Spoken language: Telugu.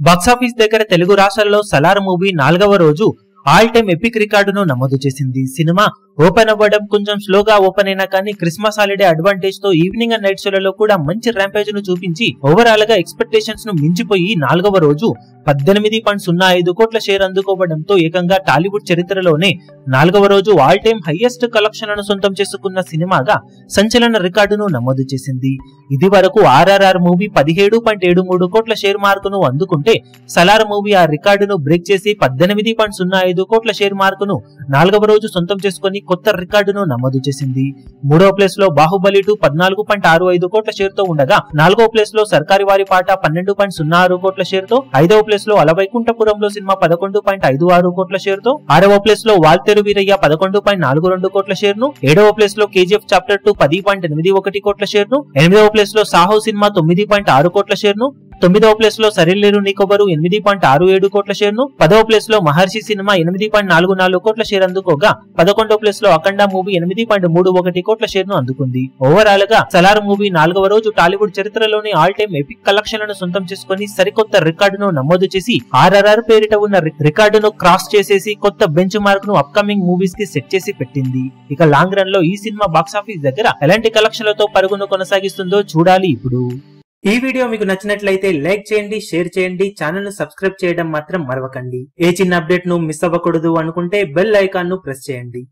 బాక్సాఫీస్ దగ్గర తెలుగు రాష్ట్రాల్లో సలార్ మూవీ 4వ రోజు ఆల్ టైమ్ ఎపిక్ రికార్డును నమోదు చేసింది. సినిమా ఓపెన్ అవ్వడం కొంచెం స్లోగా ఓపెన్ అయినా కానీ క్రిస్మస్ హాలిడే అడ్వాంటేజ్ తో ఈవినింగ్ అండ్ నైట్ షోలలో కూడా మంచి ర్యాంపేజ్ ను చూపించి ఓవరాల్ గా ఎక్స్పెక్టేషన్స్ ను మించిపోయి 4వ రోజు 18.05 కోట్ల షేర్ అందుకోవడంతో ఏకంగా టాలీవుడ్ చరిత్రలోనే 4వ రోజు ఆల్ టైమ్ హైయెస్ట్ కలెక్షన్లను సొంతం చేసుకున్న సినిమాగా సంచలన రికార్డును నమోదు చేసింది. ఇది వరకు ఆర్ఆర్ఆర్ మూవీ 17.73 కోట్ల షేర్ మార్కును అందుకుంటే సలార్ మూవీ ఆ రికార్డును బ్రేక్ చేసి 18.05 కోట్ల షేర్ మార్కును 4వ రోజు సొంతం చేసుకుని కొత్త రికార్డును నమోదు చేసింది. 3వ ప్లేస్ లో బాహుబలి 2 14.65 కోట్ల షేర్ తో ఉండగా 4వ ప్లేస్ లో సర్కారి వారి పాట 12.06 కోట్ల షేర్ తో, 5వ ప్లేస్ లో అలవైకుంఠపురంలో సినిమా 11.56 కోట్ల షేర్ తో, 6వ ప్లేస్ లో వాల్తెరు వీరయ్య 11.42 కోట్ల షేర్ ను, 7వ ప్లేస్ లో కేజీఎఫ్ చాప్టర్ 2 10.81 కోట్ల షేర్ ను, 8వ ప్లేస్ లో సాహో సినిమా 9.6 కోట్ల షేర్ ను, 9వ ప్లేస్ లో సరిలేరు నీకొబరు 8.67 కోట్ల షేర్ ను, 10వ ప్లేస్ లో మహర్షి సినిమా 8.44 కోట్ల షేర్ అందుకోగా 11వ ప్లేస్ లో అఖండ మూవీ 8.31 కోట్ల షేర్ ను అందుకుంది. ఓవరాల్ గా సలార్ మూవీ 4వ రోజు టాలీవుడ్ చరిత్రలోని ఆల్ టైమ్ ఎపిక్ కలెక్షన్లను సొంతం చేసుకుని సరికొత్త రికార్డును నమోదు చేసి ఆర్ఆర్ఆర్ పేరిట ఉన్న రికార్డును క్రాస్ చేసేసి కొత్త బెంచ్ మార్క్ ను అప్కమింగ్ మూవీస్ కి సెట్ చేసి పెట్టింది. ఇక లాంగ్ రన్ లో ఈ సినిమా బాక్సాఫీస్ దగ్గర ఎలాంటి కలెక్షన్లతో పరుగును కొనసాగిస్తుందో చూడాలి. ఇప్పుడు ఈ వీడియో మీకు నచ్చినట్లయితే లైక్ చేయండి, షేర్ చేయండి, ఛానల్ ను సబ్స్క్రైబ్ చేయడం మాత్రం మరవకండి. ఏ చిన్న అప్డేట్ ను మిస్ అవ్వకూడదు అనుకుంటే బెల్ ఐకాన్ ను ప్రెస్ చేయండి.